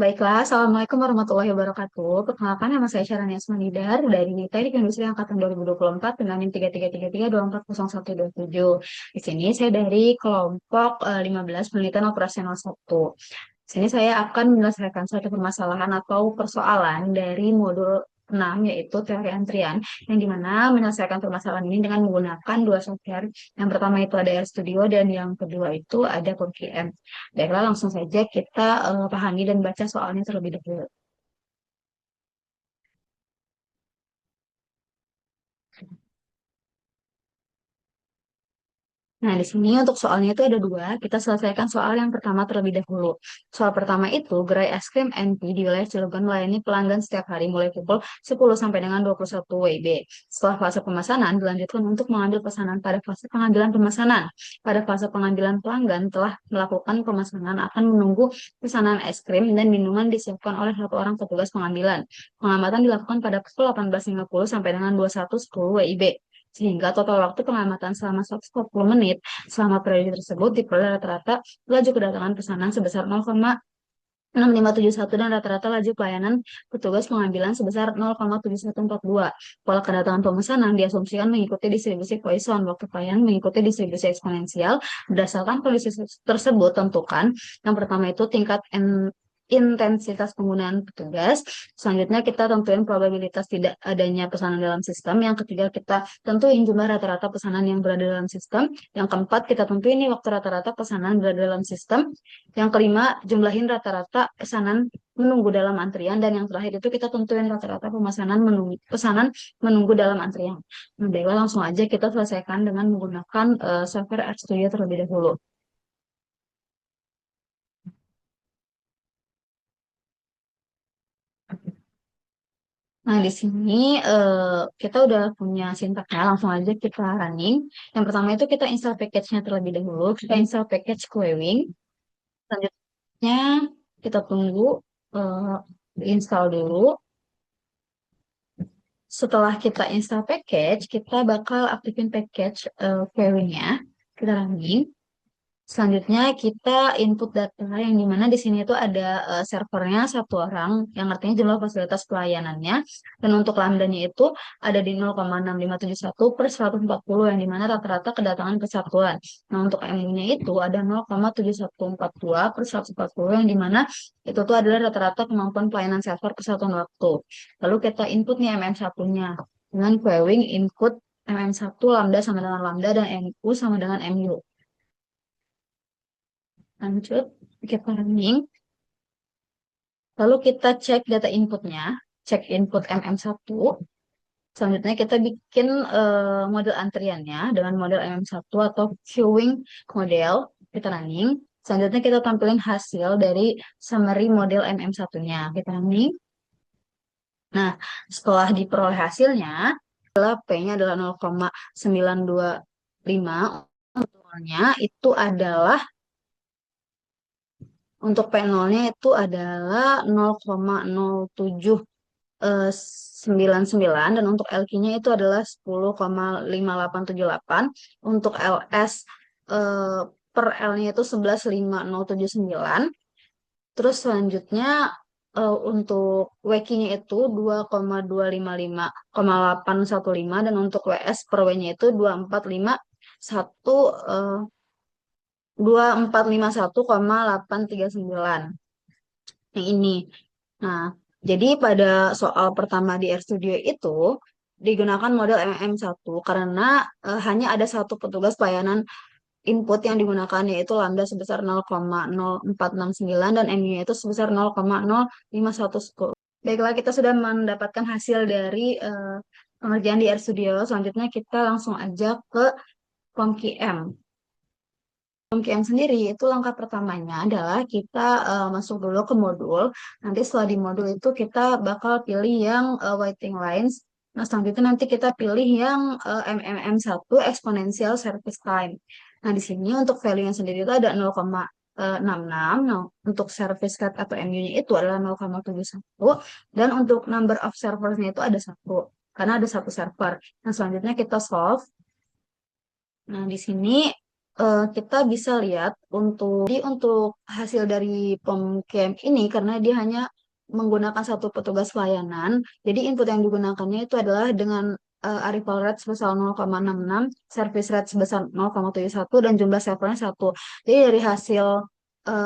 Baiklah, Assalamualaikum warahmatullahi wabarakatuh. Perkenalkan, nama saya Syarani Asmanidar dari Teknik Industri Angkatan 2024 dengan NIM 3333240127. Di sini saya dari kelompok 15 penelitian operasional 1. Di sini saya akan menyelesaikan suatu permasalahan atau persoalan dari modul 6 yaitu teori antrian, yang dimana menyelesaikan permasalahan ini dengan menggunakan dua software. Yang pertama itu ada RStudio dan yang kedua itu ada POM. Baiklah, langsung saja kita pahami dan baca soalnya terlebih dahulu. Nah, di sini untuk soalnya itu ada dua. Kita selesaikan soal yang pertama terlebih dahulu. Soal pertama itu, gerai es krim NP di wilayah Cilegon melayani pelanggan setiap hari mulai pukul 10 sampai dengan 21 WIB. Setelah fase pemesanan, dilanjutkan untuk mengambil pesanan pada fase pengambilan pemesanan. Pada fase pengambilan pelanggan telah melakukan pemesanan akan menunggu pesanan es krim dan minuman disiapkan oleh satu orang petugas pengambilan. Pengamatan dilakukan pada pukul 18.50 sampai dengan 21.10 WIB, sehingga total waktu pengamatan selama 140 menit selama periode tersebut diperoleh rata-rata laju kedatangan pesanan sebesar 0,6571 dan rata-rata laju pelayanan petugas pengambilan sebesar 0,7142. Pola kedatangan pemesanan diasumsikan mengikuti distribusi Poisson. Waktu pelayanan mengikuti distribusi eksponensial. Berdasarkan kondisi tersebut, tentukan yang pertama itu tingkat intensitas penggunaan petugas. Selanjutnya kita tentuin probabilitas tidak adanya pesanan dalam sistem. Yang ketiga kita tentuin jumlah rata-rata pesanan yang berada dalam sistem. Yang keempat kita tentuin ini waktu rata-rata pesanan berada dalam sistem. Yang kelima jumlahin rata-rata pesanan menunggu dalam antrian, dan yang terakhir itu kita tentuin rata-rata pesanan menunggu dalam antrian. Nah, baiklah, langsung aja kita selesaikan dengan menggunakan software RStudio terlebih dahulu. Nah, di sini kita udah punya sintaknya, langsung aja kita running. Yang pertama itu kita install package-nya terlebih dahulu. Kita install package Queuing. Selanjutnya kita tunggu eh, install dulu. Setelah kita install package, kita bakal aktifin package Queuing-nya. Kita running. Selanjutnya kita input data yang dimana di sini itu ada servernya satu orang, yang artinya jumlah fasilitas pelayanannya, dan untuk lambdanya itu ada di 0,6571 per 140, yang dimana rata-rata kedatangan kesatuan. Nah, untuk MU-nya itu ada 0,7142 per 140, yang dimana itu tuh adalah rata-rata kemampuan pelayanan server kesatuan waktu. Lalu kita input nih MM1-nya dengan queuing input MM1 lambda sama dengan lambda dan MU sama dengan MU. Lanjut, kita running. Lalu kita cek data inputnya, cek input MM1. Selanjutnya kita bikin model antriannya dengan model MM1 atau queuing model. Kita running. Selanjutnya kita tampilin hasil dari summary model MM1-nya. Kita running. Nah, setelah diperoleh hasilnya, P-nya adalah 0,925. Untuknya itu adalah Untuk P0-nya itu adalah 0,0799, dan untuk LQ-nya itu adalah 10,5878. Untuk LS eh, per L-nya itu 11,5079. Terus selanjutnya untuk WQ-nya itu 2,255,815, dan untuk WS per W-nya itu 2451 2451,839. Yang ini. Nah, jadi pada soal pertama di RStudio itu digunakan model MM1 karena hanya ada satu petugas pelayanan input yang digunakan, yaitu lambda sebesar 0,0469 dan MU itu sebesar 0,05110. Baiklah, kita sudah mendapatkan hasil dari pengerjaan di RStudio. Selanjutnya kita langsung aja ke POM-QM. POM-QM sendiri itu langkah pertamanya adalah kita masuk dulu ke modul. Nanti setelah di modul itu kita bakal pilih yang waiting lines. Nah, selanjutnya nanti kita pilih yang MMM1 exponential service time. Nah, di sini untuk value-nya sendiri itu ada 0,66. Nah, untuk service rate atau MU-nya itu adalah 0,71. Dan untuk number of servers-nya itu ada satu. Karena ada satu server. Nah, selanjutnya kita solve. Nah, di sini kita bisa lihat untuk hasil dari POMCAMP ini karena dia hanya menggunakan satu petugas pelayanan. Jadi input yang digunakannya itu adalah dengan arrival rate sebesar 0,66, service rate sebesar 0,71 dan jumlah servernya 1. Jadi dari hasil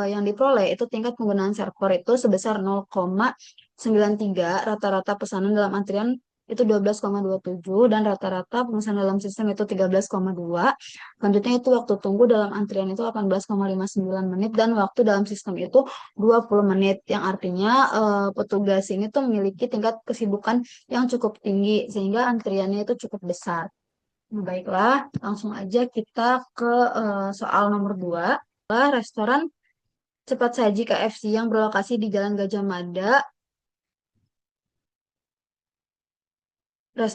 yang diperoleh itu tingkat penggunaan server itu sebesar 0,93, rata-rata pesanan dalam antrian itu 12,27 dan rata-rata pemesanan dalam sistem itu 13,2. Selanjutnya itu waktu tunggu dalam antrian itu 18,59 menit dan waktu dalam sistem itu 20 menit yang artinya petugas ini tuh memiliki tingkat kesibukan yang cukup tinggi sehingga antriannya itu cukup besar. Nah, baiklah, langsung aja kita ke soal nomor 2. Restoran cepat saji KFC yang berlokasi di Jalan Gajah Mada. Nah,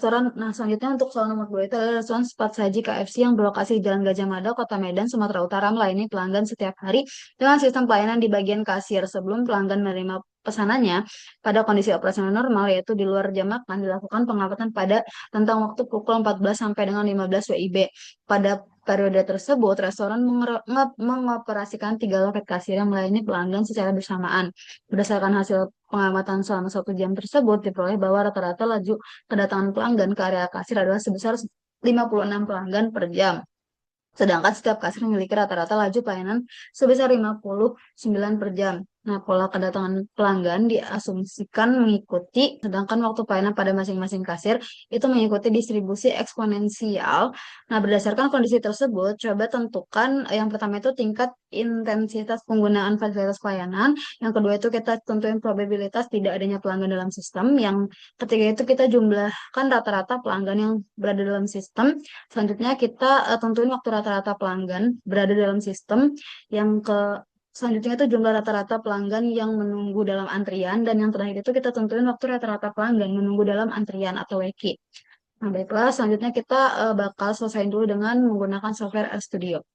selanjutnya untuk soal nomor 2 itu adalah restoran cepat saji KFC yang berlokasi di Jalan Gajah Mada, Kota Medan, Sumatera Utara melayani pelanggan setiap hari dengan sistem pelayanan di bagian kasir sebelum pelanggan menerima pesanannya pada kondisi operasional normal yaitu di luar jam makan dilakukan pengamatan pada tentang waktu pukul 14 sampai dengan 15 WIB. Pada periode tersebut, restoran mengoperasikan 3 loket kasir yang melayani pelanggan secara bersamaan. Berdasarkan hasil pengamatan selama 1 jam tersebut, diperoleh bahwa rata-rata laju kedatangan pelanggan ke area kasir adalah sebesar 56 pelanggan per jam. Sedangkan setiap kasir memiliki rata-rata laju pelayanan sebesar 59 per jam. Nah, pola kedatangan pelanggan diasumsikan mengikuti, sedangkan waktu pelayanan pada masing-masing kasir itu mengikuti distribusi eksponensial. Nah, berdasarkan kondisi tersebut, coba tentukan yang pertama itu tingkat intensitas penggunaan fasilitas pelayanan. Yang kedua itu kita tentuin probabilitas tidak adanya pelanggan dalam sistem. Yang ketiga itu kita jumlahkan rata-rata pelanggan yang berada dalam sistem. Selanjutnya kita tentuin waktu rata-rata pelanggan berada dalam sistem. Yang ke Selanjutnya itu jumlah rata-rata pelanggan yang menunggu dalam antrian. Dan yang terakhir itu kita tentuin waktu rata-rata pelanggan menunggu dalam antrian atau weki. Nah, baiklah, selanjutnya kita bakal selesai dulu dengan menggunakan software RStudio.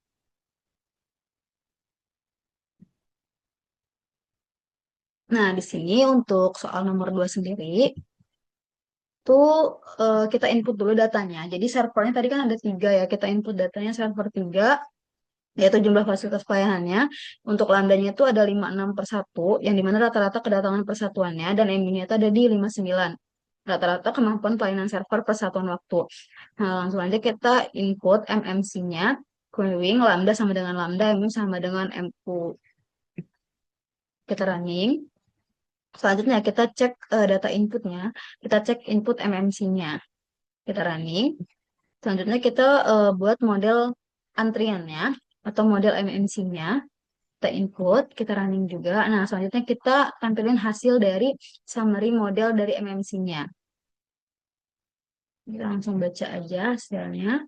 Nah, di sini untuk soal nomor 2 sendiri, itu kita input dulu datanya. Jadi servernya tadi kan ada 3 ya, kita input datanya server 3, yaitu jumlah fasilitas pelayanannya. Untuk lambdanya itu ada 56 per 1, yang dimana rata-rata kedatangan persatuannya, dan MU-nya itu ada di 59. Rata-rata kemampuan pelayanan server per satuan waktu. Nah, langsung aja kita input MMC-nya, queuing, lambda sama dengan lambda, MU sama dengan MU. Kita running. Selanjutnya kita cek data inputnya, kita cek input MMC-nya. Kita running. Selanjutnya kita buat model antriannya atau model MMC-nya. Kita input, kita running juga. Nah, selanjutnya kita tampilin hasil dari summary model dari MMC-nya. Kita langsung baca aja hasilnya.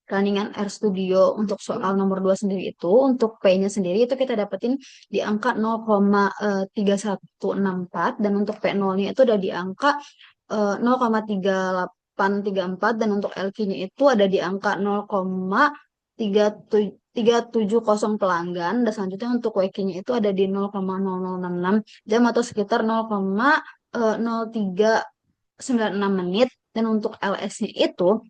Runningan RStudio untuk soal nomor 2 sendiri itu, untuk P-nya sendiri itu kita dapetin di angka 0,3164 dan untuk P0-nya itu ada di angka 0,3834 dan untuk LQ-nya itu ada di angka 0,3770 pelanggan dan selanjutnya untuk WQ-nya itu ada di 0,0066 jam atau sekitar 0,0396 menit dan untuk LS-nya itu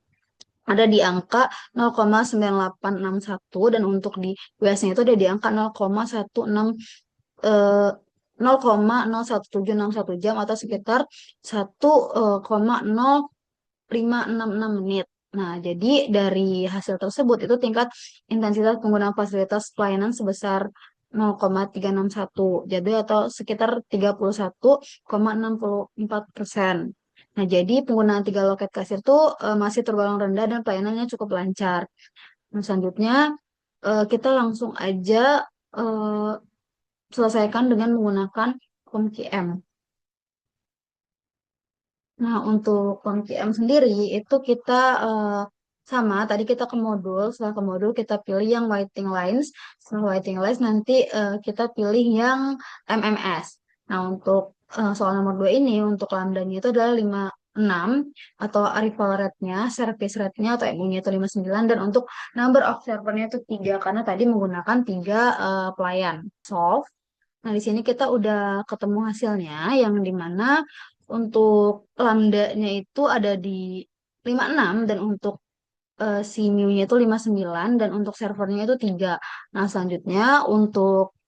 ada di angka 0,9861 dan untuk di US-nya itu ada di angka 0,1761 jam atau sekitar 1,0566 menit. Nah, jadi dari hasil tersebut itu tingkat intensitas penggunaan fasilitas pelayanan sebesar 0,361, jadi atau sekitar 31,64%. Nah, jadi penggunaan 3 loket kasir itu masih tergolong rendah dan pelayanannya cukup lancar. Nah, selanjutnya kita langsung aja eh, selesaikan dengan menggunakan COMQM. Nah, untuk COMQM sendiri itu kita sama, tadi kita ke modul, setelah ke modul kita pilih yang waiting lines, setelah waiting lines nanti kita pilih yang MMS. Nah, untuk soal nomor 2 ini, untuk lambdanya itu adalah 56 atau arrival rate-nya, service rate-nya atau MU-nya itu 59 dan untuk number of server-nya itu 3 karena tadi menggunakan 3 pelayan. Solve. Nah, di sini kita udah ketemu hasilnya yang dimana untuk lambdanya itu ada di 56 dan untuk si MIU-nya itu 59 dan untuk servernya itu 3. Nah, selanjutnya untuk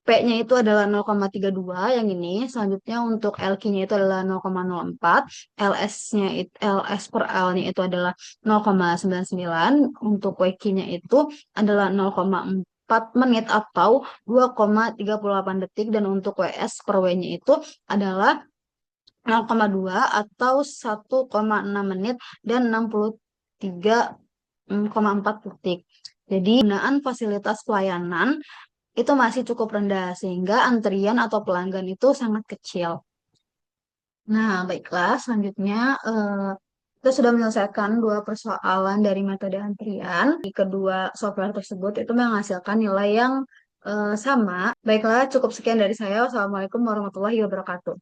P-nya itu adalah 0,32 yang ini. Selanjutnya untuk LQ-nya itu adalah 0,04. LS-nya LS per L-nya itu adalah 0,99. Untuk WQ-nya itu adalah 0,4 menit atau 2,38 detik. Dan untuk WS per W-nya itu adalah 0,2 atau 1,6 menit dan 63,4 detik. Jadi, penggunaan fasilitas pelayanan itu masih cukup rendah sehingga antrian atau pelanggan itu sangat kecil. Nah, baiklah, selanjutnya kita sudah menyelesaikan dua persoalan dari metode antrian. Di kedua software tersebut itu menghasilkan nilai yang sama. Baiklah, cukup sekian dari saya. Wassalamualaikum warahmatullahi wabarakatuh.